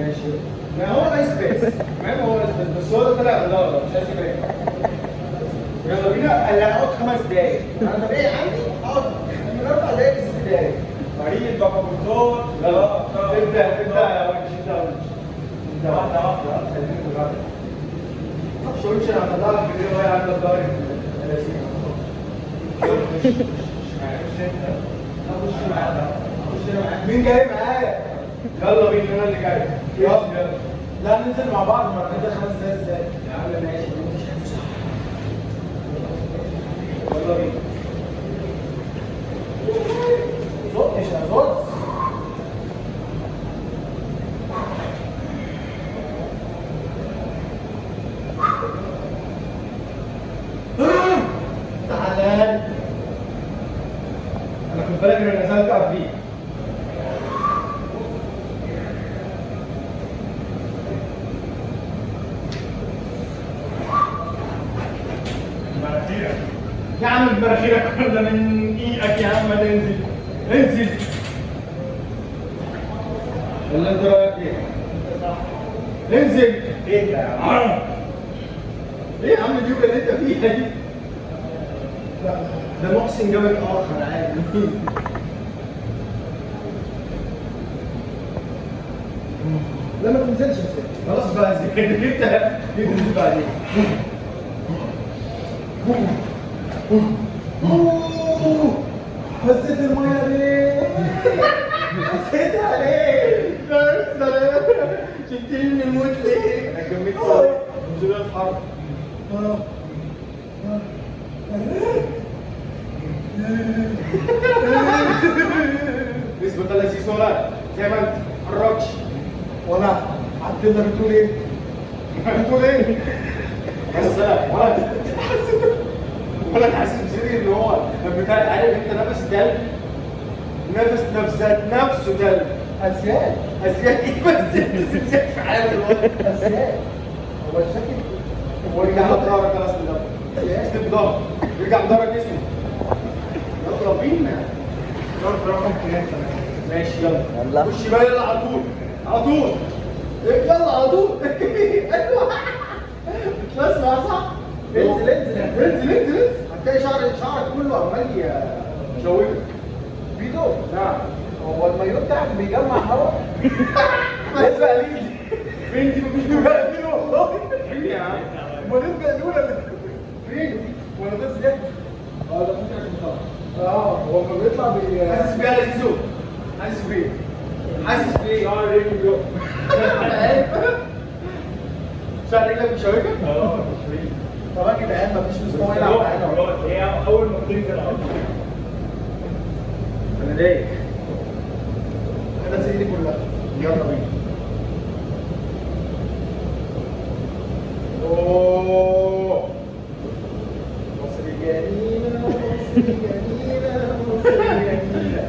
ماشي. ما هو نايس بيس. تمام هو نايس بيس بس هو ده طلع غداره مش عايز يبان. يلا بينا اللي هقعد 5 دقايق. انا طبيعي عندي اقعد من 4 دقايق ل 6 دقايق. فريد بقى بالدور. لا ابدا يا وحش انت واحده واحده خليني بالراحه. طب شو انا هطلع لك فيديو وهي عامله الدوري مين جاي معايا؟ يلا بينا انا اللي جاي. يلا لا ننزل مع بعض ما كده 5 دقايق ازاي؟ يا عم ماشي انت شايفه صح. يلا بينا. زقش يا زوز. تعالى. انا خد بالك ان نزلت قبليك. مناخيرك. يا عم مناخيرك ولا من ايدك يا عم انزل انزل. ولا انت رايك ايه؟ انزل. ايه يا عم؟ ايه يا عم اليوجا اللي انت فيها دي؟ لا ده محسن جابك اخر عادي. لا ما تنزلش يا سيدي خلاص بقى زي كده انت تنزل بعدين. حسيت الميه ليه؟ حسيتها ليه؟ يا سلام شلتني من الموت ليه؟ انا كملت مش اتحرك. نسبة 30 سؤال زي ما انت حركش وانا عدلنا بتقول ايه؟ بتقول ايه؟ بس ولا حاسس بسري ان هو بتاع عارف انت نفس تلج نفس ذات نفسه تلج اسياد ايه بس زياد في حاله الوقت اسياد هو الشكل ورجع ظهرك خلاص ده استب ظهر رجع ظهرك اسمه يلا بينا شرط رقم كام ماشي يلا خش بقى يلا على طول على طول يلا على طول ايوه بتسمع صح انزل هتلاقي شعرك كله عمال يشوكك بيدو نعم هو المايو بتاعك بيجمع هواء بس بقى ليه فين دي مفيش بقى فين والله فين يا عم امال انت الاولى فين وانا ده زياده ده ممكن عشان طلع هو لما بيطلع حاسس بيه يا زيزو حاسس بيه شعر رجلي بيقف شعر رجلك مشوكك؟ مشوكك طبعا كده قاعد مفيش مستوى يلعب معانا هي اول ما بتنزل انا ضايق انا زي دي كلها يلا بينا اوه مصر جميلة مصر جميلة مصر جميلة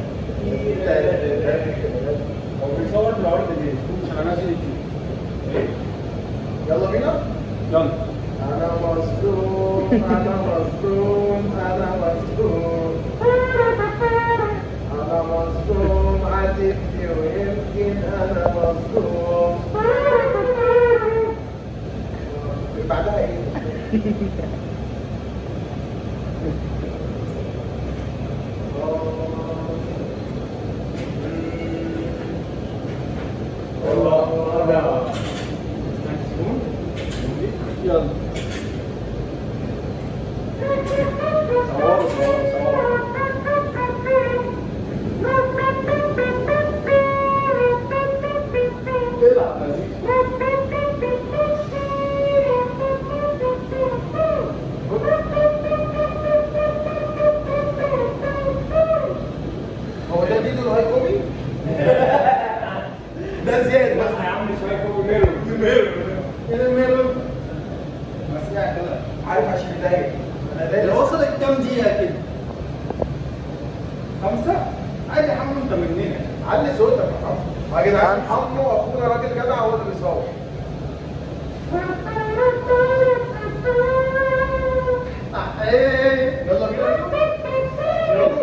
هو بيصور في العرض ليه؟ عشان انا نازل يوتيوب يلا بينا يلا أنا مصدوم أنا مصدوم أنا مصدوم أنا مصدوم عاتبني ويمكن أنا مصدوم بعدها إيه؟ يلا هو ده فيديو الهاي كوبي؟ ده زياد بس يا عم شويه كوبي ميرو بس يعني كده عارف 20 دقايق انا دايق لو وصلت كام دقيقة كده؟ 5 عادي يا حمو انت مننا علي صوتك يا حمو يا جدعان حمو اخونا راجل جدع هو اللي بيصور ايه يلا بينا يلا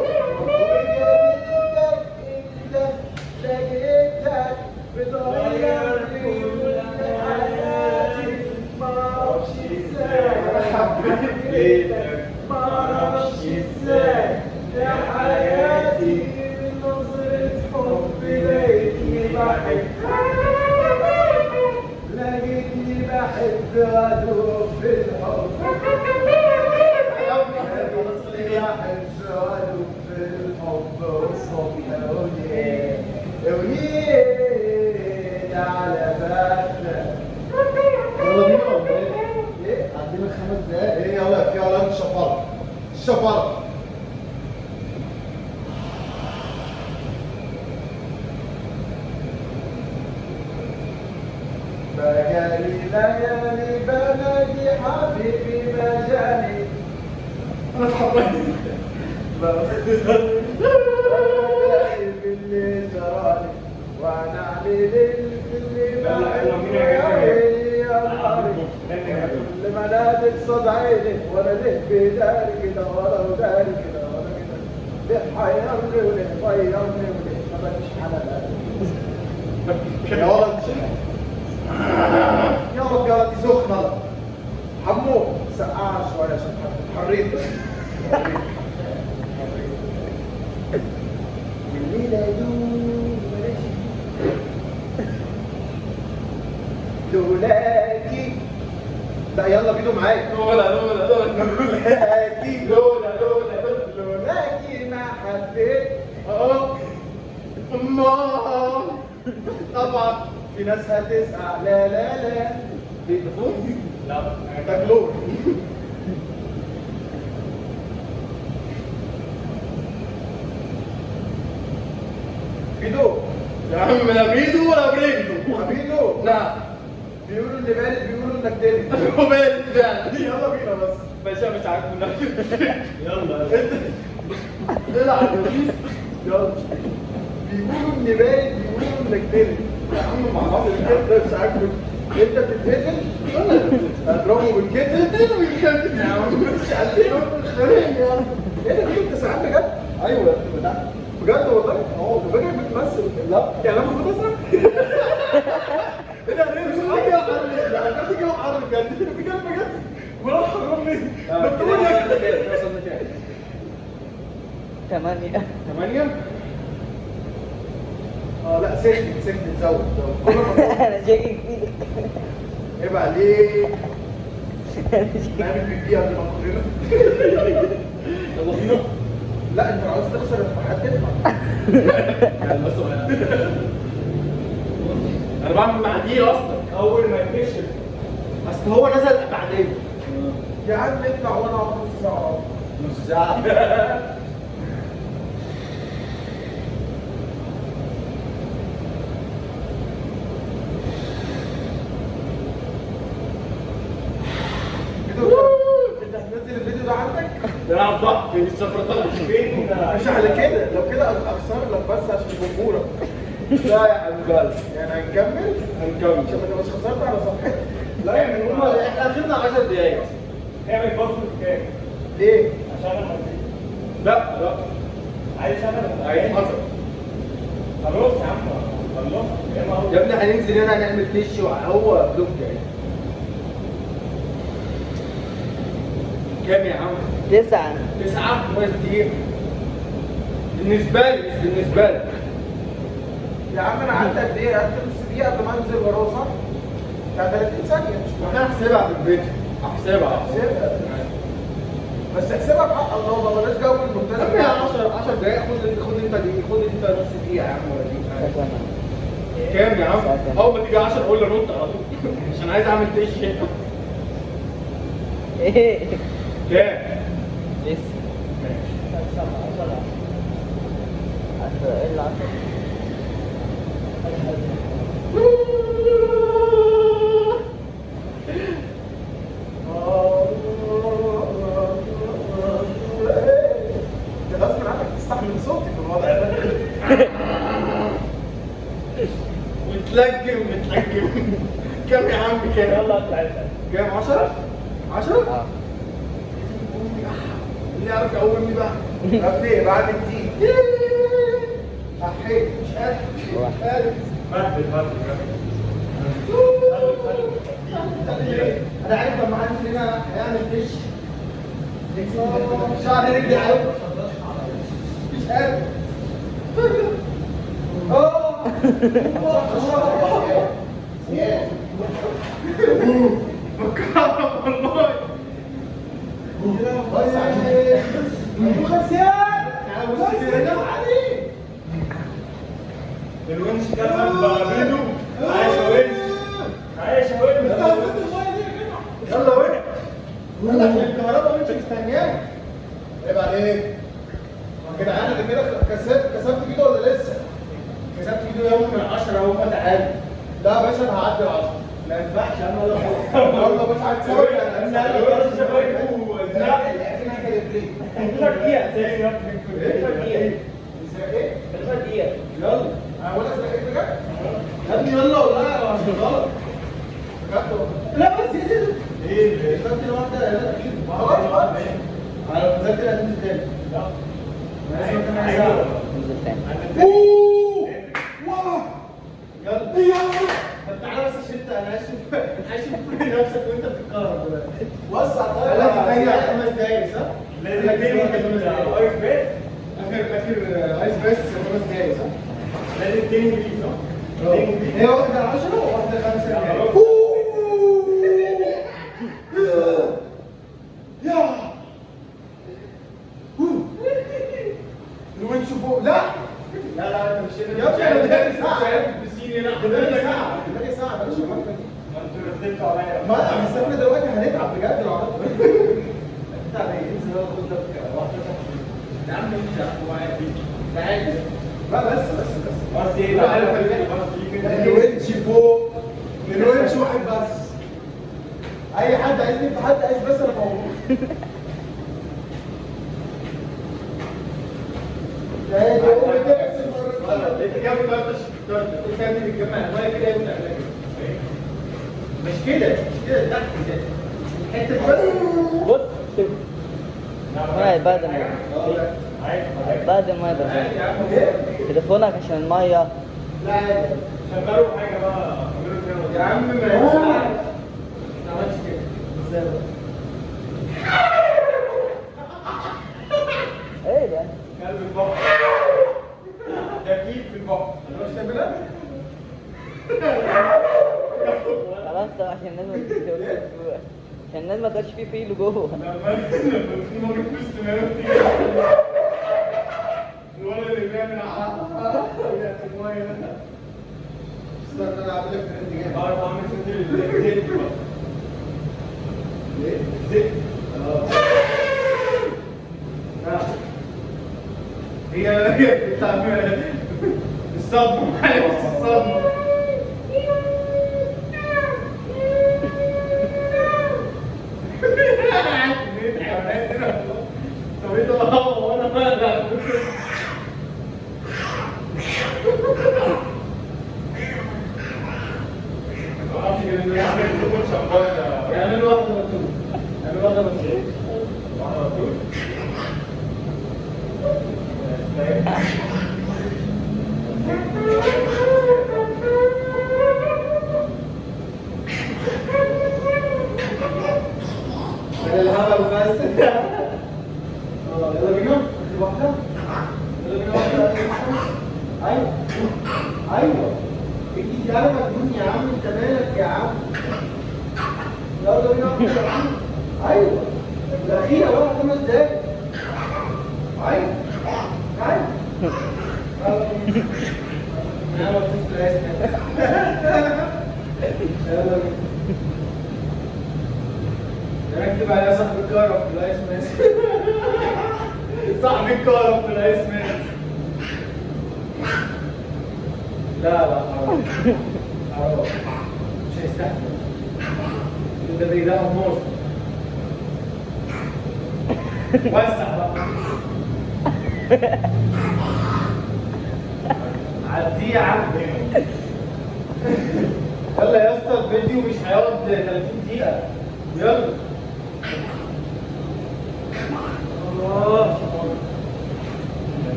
لقيتك معرفش ازاي يا حياتي من نظرة حب لقيتني بحب وادوب في الحب لقيتني بحب وادوب في الحب وصبح وليد على بالنا. يلا بينا ولا ايه؟ ايه؟ عندنا 5 دقايق. ايه يلا يلا انت شفرة الشفرة. بجالي ليالي بلدي حبيبي مجاني. انا اتحركت. باللي جرالي وانا علي اللي كل ما نادت صد عيني وانا ليه بداري كده ورا وداري كده ورا كده ليه حيرني وليه غيرني وليه ما بديش على بالي. يا ولد يلا دي سخنه حمو سقعها شويه عشان حريت بس. الليله لولاكي. لا يلا بيدو معايا. لولاكي لولاكي ما حبيت امال. طبعا في ناس هتسقع لا دي تفوت. لا ده كلور. بيدو يا عم لا بيدو ولا بريدو. بيدو لا بيقولوا اللي بارد بيقولوا انك تاني. هو بارد فعلا. يلا بينا بس ماشي مش عارف يلا العب يلا. بيقولوا اني بارد بيقولوا انك تاني. يا عم ما اعرفش كده مش عاجبك. انت بتتقتل اضربه بالكتف والكتف يا عم مش قادر خارج يا عم. ايه ده انت ساعات بجد؟ ايوه بجد والله. فاكر بتمثل. لا يعني انا المفروض اسرح. ايه ده ليه مش حاجه حرب يعني بجد كده حرب بجد بجد ولا حرمني. ما تقول لك وصلنا كام؟ 8 لا سخن زود انا شاكك فيك. عيب عليك. نعمل بيبي قبل ما كلنا. لا انت عاوز تخسر هتدفع. انا بعمل مع دي اصلا اول ما يكشف اصل هو نزل بعدين. يا عم اطلع وانا اقعد نص ساعه. انت هتنزل الفيديو ده عندك؟ ده على الضغط الشفرة فين؟ مش على كده لو كده اخسر لك بس عشان جمهورك. لا يا حبيب قلبي يعني هنكمل عشان ما تبقاش خسرت على صفحتي. لا يعني احنا اخرنا 10 دقايق اصلا. اعمل فصل كام؟ ليه؟ عشان انا لا عايز انا عايز حصل. خلاص يا عم خلاص يا ابني هننزل هنا هنعمل تيش هو بلوك يعني. كام يا عم؟ 9 كويس كتير بالنسبة لي مش بالنسبة لك. يا عم انا قعدت قد ايه؟ قعدت نص دقيقة قبل ما انزل وراه صح؟ بتاع 30 ثانية مش محتاج احسبها في الفيديو. احسبها بس احسبها بحق الله ما بلاش جو المبتدئ. يا 10 دقايق خد انت نص دقيقة يا عم ولا دقيقة. كام يا عم؟ اول ما تيجي 10 قول لي نط على طول عشان عايز اعمل تيش هنا. ايه كام؟ لسه ماشي 10 ايه ال 10 غصب عنك تستحمل صوتي في الوضع ده. متلجم كام يا عم كام؟ يلا اطلع كام 10 اللي يعرف يقومني بقى. طب ليه بعد كتير احيي مش قادر انا عارف لما انزل هنا هيعمل دش شعر رجلي عايز مش قادر مكرم والله بس الونش كسب بابيدو. عايش يا ونش، عايش يا ونش. يلا وين؟ يلا عشان الكهرباء مش مستنياك. عيب عليك. يا جدعان انا كده كسبت كده ولا لسه؟ كسبت كده يوم من 10 اهو تعالى. لا يا باشا انا هعدي ال 10. ما ينفعش انا ولا يلا مش هكسبك انا يلا انا ولا سرقت بجد؟ يا ابني يلا والله عشان غلط بجد والله. لا بس يا سيدي ايه كسبت الواحده لا اكيد خلاص بقى انا لو كسبت هتنزل تاني لا نزل تاني. واو يلا طب تعالى بس عشان انت انا هشوف نفسك وانت بتتكهرب دلوقتي وسع طيب هي 5 دقايق صح؟ لازم تاني ايس بيت. اخر ايس بس 5 دقايق صح؟ لازم تاني دي صح؟ هي واحدة 10 وواحدة 5 دقايق. يا الونش فوق لا لا لا انت مش يا ابني انا دماغي ساعة بسيني. لا دماغي ساعة دماغي ساعة بلاش الماركة دي ما انتوا رتبتوا عليا. ما بس احنا دلوقتي هنتعب بجد لو عملت انت انزل خد لك واحدة يا عم انت معايا تعالى لا بس ايه بقى؟ الونش فوق الونش واحد بس اي حد عايز يبقى حد عايز بس انا موجود مش كده تحت كده حته بس بص شوف بعد ما بعد ما تليفونك عشان المية. لا عادي شغلوا حاجه بقى، اعملوا كده يا عم ما عملتش كده ازاي بقى؟ ايه ده؟ كلب البحر. دقيق في البحر. انا مش تعملها؟ خلاص طبعا عشان الناس ما تقولش عشان الناس ما تقولش فيه فيلو جوه. الولد اللي بيعمل استنى انا اعمل لك ترند جامد بعرف اعمل الزيت بقى. ليه؟ الزيت. هي بتعمل الصدمة معلش الصدمة طب انت وانا ما يعمل واحدة مكتوب يعمل واحدة مكتوب من الهبل بس يلا بينا واحدة يلا بينا واحدة ايوه ايوه اكيد انا مجنون يا عم انت مالك يا عم يلا بينا واحدة يا عم ايوه الأخيرة بقى 5 دقايق ايوه ايوه انا مبسوط بالاسم يلا بينا نكتب عليها صاحب الكهرب في الايس ماس صاحب الكهرب في الايس ماس لا حرام حرام مش هيستحمل ده بيلاقي موز وسع بقى عديه يا عم يلا يا اسطى الفيديو مش هيقعد 30 دقيقة يلا الله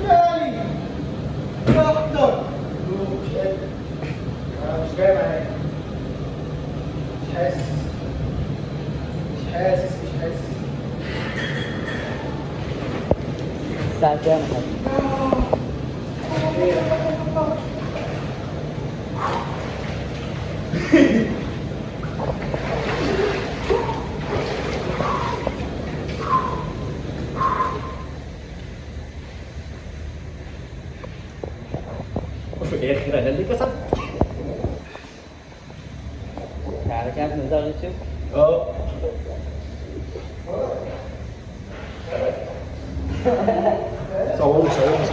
مالي اخضر مش قادر الساعة كام يا حاج؟ وفي الاخر انا اللي كسبت. تعالى كام تنزل على اليوتيوب؟ اه صوروا صوروا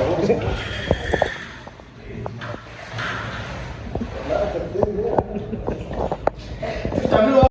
صوروا